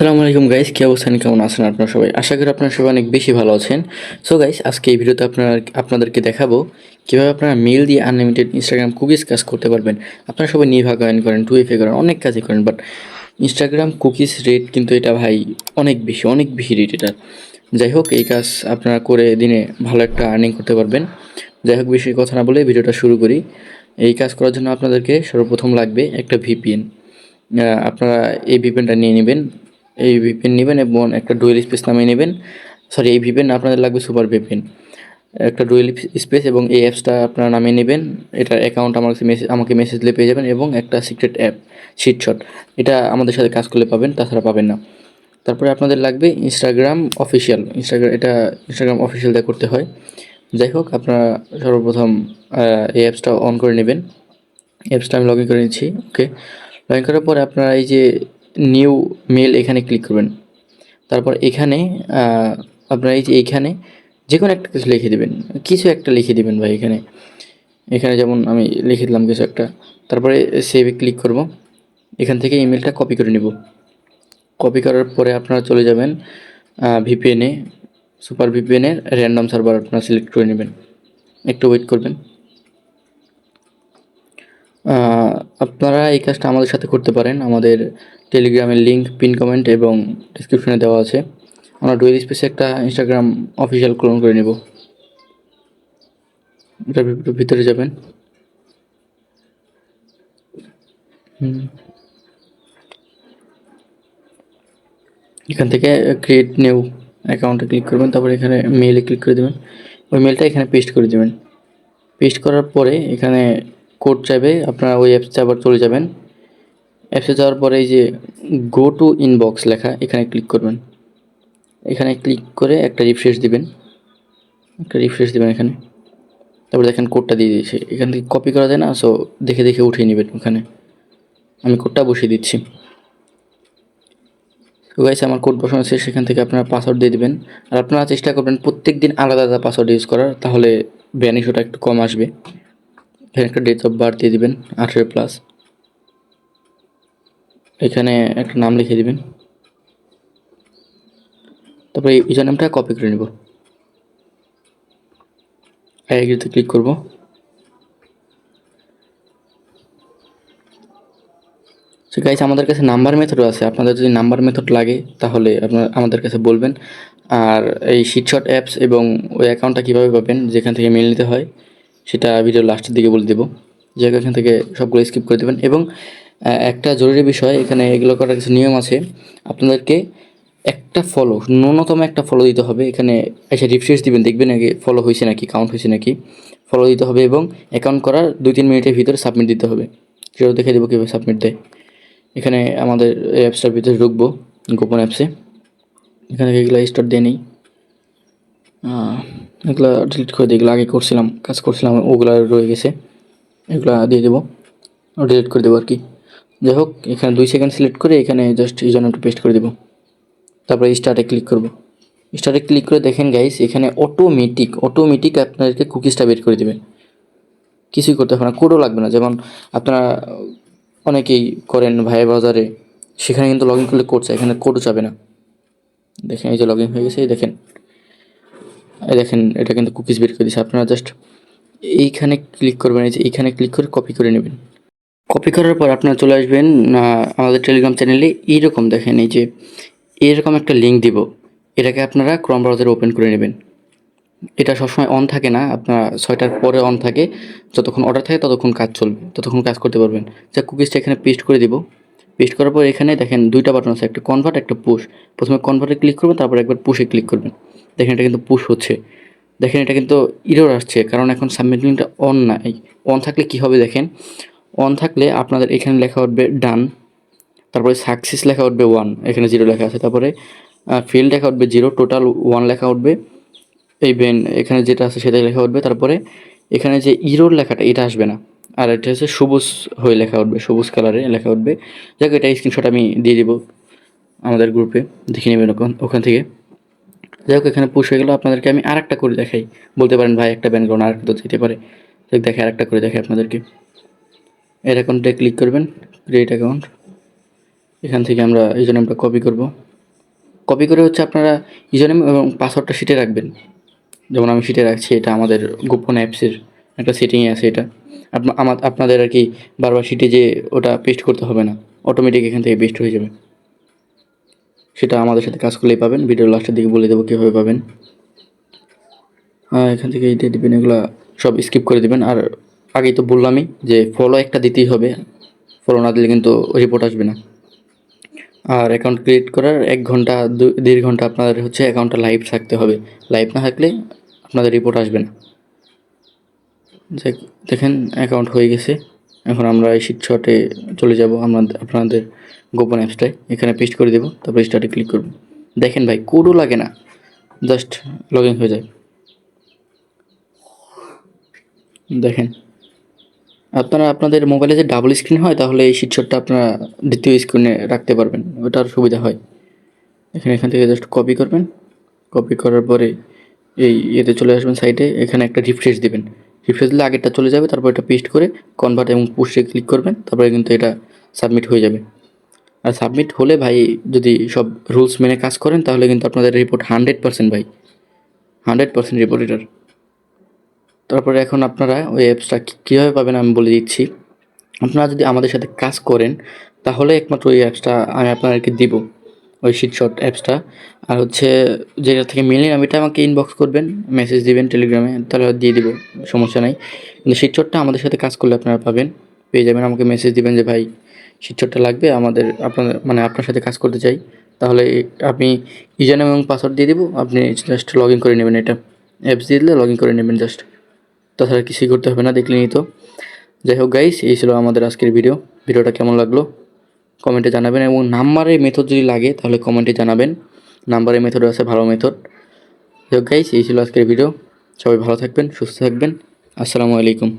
আসসালামু আলাইকুম গাইস, কি অবস্থান, কেমন আছেন আপনারা সবাই? আশা করি আপনারা সবাই অনেক বেশি ভালো আছেন। সো গাইস, আজকে এই ভিডিওতে আপনাদেরকে দেখাবো কিভাবে আপনারা মেল দিয়ে আনলিমিটেড ইনস্টাগ্রাম কুকিজ কাজ করতে পারবেন। আপনারা সবাই নিভা কয়েন করেন, 2FA করেন, অনেক কাজই করেন, বাট ইনস্টাগ্রাম কুকিজ রেট কিন্তু এটা ভাই অনেক বেশি রেট এটা। যাই হোক, এই কাজ আপনারা করে দিনে ভালো একটা আর্নিং করতে পারবেন। যাই হোক, বেশি কথা না বলে ভিডিওটা শুরু করি। এই কাজ করার জন্য আপনাদেরকে সর্বপ্রথম লাগবে একটা ভিপিএন। আপনারা এই ভিপিএনটা নিয়ে নেবেন। এই ভিপিএন নেবেন এবং একটা ডুয়েল স্পেস নামিয়ে নেবেন। সরি, এই ভিপিএন আপনাদের লাগবে সুপার ভিপিএন। একটা ডুয়েল স্পেস এবং এই অ্যাপসটা আপনারা নামিয়ে নেবেন। এটার অ্যাকাউন্ট আমাকে মেসেজ দিলে পেয়ে যাবেন, এবং একটা সিক্রেট অ্যাপ শিটশট, এটা আমাদের সাথে কাজ করলে পাবেন, তাছাড়া পাবেন না। তারপরে আপনাদের লাগবে ইনস্টাগ্রাম অফিসিয়াল। ইনস্টাগ্রাম অফিসিয়াল দিয়ে করতে হয়। যাই হোক, আপনারা সর্বপ্রথম এই অ্যাপসটা অন করে নেবেন। অ্যাপসটা আমি লগ ইন করে নিচ্ছি। ওকে, লগ ইন করার পরে আপনারা এই যে নিউ মেল এখানে ক্লিক করবেন। তারপর এখানে আপনারা এই যে এইখানে যে কোনো একটা কিছু একটা লিখে দেবেন ভাই। এখানে যেমন আমি লিখে দিলাম কিছু একটা। তারপরে সেভে ক্লিক করব। এখান থেকে ইমেলটা কপি করে নেব। কপি করার পরে আপনারা চলে যাবেন ভিপিএনে। সুপার ভিপিএনের র্যান্ডম সার্ভার আপনারা সিলেক্ট করে নেবেন। একটু ওয়েট করবেন। আপনারা এই কাজটা আমাদের সাথে করতে পারেন। আমাদের টেলিগ্রামের লিঙ্ক পিন কমেন্ট এবং ডিসক্রিপশনে দেওয়া আছে। আমরা ডুয়েল স্পেসে একটা ইনস্টাগ্রাম অফিসিয়াল ক্লোন করে নেব। এটার ভিতরে যাবেন। এখান থেকে ক্রিয়েট নিউ অ্যাকাউন্টে ক্লিক করবেন। তারপরে এখানে মেইলে ক্লিক করে দেবেন। ওই মেলটা এখানে পেস্ট করে দেবেন। পেস্ট করার পরে এখানে কোড চাইবে, আপনারা ওই অ্যাপসে আবার চলে যাবেন। অ্যাপসে যাওয়ার পরে এই যে গো টু ইনবক্স লেখা, এখানে ক্লিক করবেন। এখানে ক্লিক করে একটা রিফ্রেশ দিবেন। এখানে। তারপরে দেখেন কোডটা দিয়ে দিয়েছে। এখান থেকে কপি করা যায় না, সো দেখে উঠিয়ে নেবেন। ওখানে আমি কোডটা বসিয়ে দিচ্ছি। তো গাইস, আমার কোড বসানো শেষ। সেখান থেকে আপনারা পাসওয়ার্ড দিয়ে দিবেন। আর আপনারা চেষ্টা করবেন প্রত্যেক দিন আলাদা পাসওয়ার্ড ইউজ করার, তাহলে ভ্যানিশটা একটু কম আসবে। এখানে একটা ডেট অফ বার্থ দিয়ে দিবেন 18+। এখানে একটা নাম লিখে দিবেন। তারপরে ইউজার নামটা কপি করে নেব। এগ্রিতে ক্লিক করব। সো গাইস, আমাদের কাছে নাম্বার মেথডও আছে। আপনাদের যদি নাম্বার মেথড লাগে তাহলে আপনারা আমাদের কাছে বলবেন। আর এই শিটশট অ্যাপস এবং ওই অ্যাকাউন্টটা কীভাবে পাবেন, যেখান থেকে মেল নিতে হয়, সেটা ভিডিওর লাস্টের দিকে বলে দেবো। জায়গা এখান থেকে সবগুলো স্কিপ করে দেবেন। এবং একটা জরুরি বিষয়, এখানে এগুলো করার কিছু নিয়ম আছে। আপনাদেরকে একটা ফলো, ন্যূনতম একটা ফলো দিতে হবে। এখানে এসে রিফ্রেশ দিবেন, দেখবেন আগে ফলো হয়েছে নাকি, কাউন্ট হয়েছে নাকি। ফলো দিতে হবে এবং অ্যাকাউন্ট করার 2-3 মিনিটের ভিতরে সাবমিট দিতে হবে। সেটাও দেখে দেবো কীভাবে সাবমিট দেয়। এখানে আমাদের এই অ্যাপসটার ভিতরে ঢুকবো, গোপন অ্যাপসে। এখানে এগুলো স্টার্ট দিয়ে নিই। এগুলো ডিলিট করে দিই। এগুলো আগে কাজ করছিলাম, ওগুলো রয়ে গেছে। এগুলো দিয়ে দেবো, ডিলিট করে দেবো আর কি। যাই হোক, এখানে 2 সেকেন্ড সিলেক্ট করে এখানে জাস্ট ইউজার নামটা পেস্ট করে দেবো। তারপরে স্টার্টে ক্লিক করব। স্টার্টে ক্লিক করে দেখেন গাইস, এখানে অটোমেটিক আপনাদেরকে কুকিজটা বের করে দেবে। কিছুই করতে হবে না, কোডও লাগবে না। যেমন আপনারা অনেকেই করেন ভাইয়া বাজারে, সেখানে কিন্তু লগ ইন করলে কোড চাই, এখানে কোডও চাবে না। দেখেন এই যে লগ ইন হয়ে গেছে। এই দেখেন এটা কিন্তু কুকিজ বের করে দিচ্ছে। আপনারা জাস্ট এইখানে ক্লিক করবেন। এই যে এইখানে ক্লিক করে কপি করে নেবেন। কপি করার পর আপনারা চলে আসবেন আমাদের টেলিগ্রাম চ্যানেলে। এইরকম দেখেন, এই যে এরকম একটা লিঙ্ক দিব। এটাকে আপনারা ক্রোম ব্রাউজারে ওপেন করে নেবেন। এটা সবসময় অন থাকে না, আপনার 6টার পরে অন থাকে। যতক্ষণ অর্ডার থাকে ততক্ষণ কাজ চলবে, ততক্ষণ কাজ করতে পারবেন। যা কুকিজটা এখানে পেস্ট করে দিব। পেস্ট করার পর এখানে দেখেন 2টা বাটন আছে, একটা কনভার্ট, একটা পুশ। প্রথমে কনভার্টে ক্লিক করবেন, তারপর একবার পুশে ক্লিক করবেন। দেখেন এটা কিন্তু পুশ হচ্ছে। দেখেন এটা কিন্তু ইরর আসছে, কারণ এখন সাবমিট লিঙ্কটা অন নাই। অন থাকলে কি হবে দেখেন, অন থাকলে আপনাদের এখানে লেখা উঠবে ডান। তারপরে সাকসেস লেখা উঠবে 1, এখানে 0 লেখা আছে। তারপরে ফেল লেখা উঠবে 0, টোটাল 1 লেখা উঠবে। এই বেন এখানে যেটা আছে সেটাই লেখা উঠবে। তারপরে এখানে যে ইরোর লেখাটা, এটা আসবে না। আর এটা হচ্ছে সবুজ হয়ে লেখা উঠবে, সবুজ কালারে লেখা উঠবে। যাক, এটা স্ক্রিনশট আমি দিয়ে দিব আমাদের গ্রুপে, দেখে নেবেন ওখান থেকে। যাই হোক, এখানে পুশ হয়ে গেল। আপনাদেরকে আমি আরেকটা করে দেখাই। বলতে পারেন ভাই একটা ব্যান গ্রাউন্ড আরেকটা তো যেতে পারে। দেখে আরেকটা করে দেখাই আপনাদেরকে। এর অ্যাকাউন্টে ক্লিক করবেন, ক্রিয়েট অ্যাকাউন্ট। এখান থেকে আমরা এই জন্য আমরা কপি করব। কপি করে হচ্ছে আপনারা ইউজারনেম এবং পাসওয়ার্ডটা শিটে রাখবেন। যেমন আমি শিটে রাখছি, এটা আমাদের গোপন অ্যাপসের একটা সেটিংয়ে আছে এটা। আপনাদের আর কি বারবার শিটে যে ওটা পেস্ট করতে হবে না, অটোমেটিক এখান থেকে পেস্ট হয়ে যাবে। সেটা আমাদের সাথে কাজ করলেই পাবেন। ভিডিওর লাস্টের দিকে বলে দেবো কীভাবে পাবেন। এখান থেকে এইটা দেবেন, এগুলো সব স্কিপ করে দেবেন। আর আগেই তো বললামই যে ফলো একটা দিতেই হবে, ফলো না দিলে কিন্তু রিপোর্ট আসবে না। আর অ্যাকাউন্ট ক্রিয়েট করার 1 ঘন্টা 1.5 ঘন্টা আপনাদের হচ্ছে অ্যাকাউন্টটা লাইভ থাকতে হবে। লাইভ না থাকলে আপনাদের রিপোর্ট আসবে না। দেখেন অ্যাকাউন্ট হয়ে গেছে। এখন আমরা এই শিটশটে চলে যাব আপনাদের গোপন অ্যাপসটায়। এখানে পেস্ট করে দেবো, তারপর স্টার্টে ক্লিক করব। দেখেন ভাই, কোডও লাগে না, জাস্ট লগ ইন হয়ে যায়। দেখেন আপনারা আপনাদের মোবাইলে যে ডাবল স্ক্রিন হয়, তাহলে এই শিটশটটা আপনারা দ্বিতীয় স্ক্রিনে রাখতে পারবেন, ওটার সুবিধা হয়। এখান থেকে জাস্ট কপি করবেন। কপি করার পরে এই ইয়েতে চলে আসবেন সাইডে, এখানে একটা রিফ্রেশ দিবেন। রিফ্রেশ দিলে আগেরটা চলে যাবে, তারপর এটা পেস্ট করে কনভার্ট এবং পুশে ক্লিক করবেন, তারপরে কিন্তু এটা সাবমিট হয়ে যাবে। আর সাবমিট হলে ভাই, যদি সব রুলস মেনে কাজ করেন, তাহলে কিন্তু আপনাদের রিপোর্ট 100% ভাই, 100% রিপোর্ট এটার। তারপরে এখন আপনারা ওই অ্যাপসটা কীভাবে পাবেন আমি বলে দিচ্ছি। আপনারা যদি আমাদের সাথে কাজ করেন, তাহলে একমাত্র ওই অ্যাপসটা আমি আপনাদেরকে দিব, ওই শিটশট অ্যাপসটা। আর হচ্ছে যেটা থেকে মিলে আমি, এটা আমাকে ইনবক্স করবেন, মেসেজ দিবেন টেলিগ্রামে, তাহলে দিয়ে দিব, সমস্যা নাই। কিন্তু শিটশটটা আমাদের সাথে কাজ করলে আপনারা পেয়ে যাবেন। আমাকে মেসেজ দিবেন যে ভাই শিটশটটা লাগবে, আপনার সাথে কাজ করতে চাই। তাহলে আমি ইউজারনেম এবং পাসওয়ার্ড দিয়ে দিব, আপনি জাস্ট লগ ইন করে নেবেন। এটা অ্যাপস দিয়ে দিলে লগ ইন করে নেবেন জাস্ট, তাছাড়া কিছুই করতে হবে না, দেখলেনই তো। যাই হোক গাইস, এই ছিল আমাদের আজকের ভিডিওটা কেমন লাগলো কমেন্টে জানাবেন, এবং নাম্বারের মেথড যদি লাগে তাহলে কমেন্টে জানাবেন। নাম্বারের মেথড আছে ভালো মেথড। যাই হোক গাইস, এই ছিল আজকের ভিডিও। সবাই ভালো থাকবেন, সুস্থ থাকবেন। আসসালামু আলাইকুম।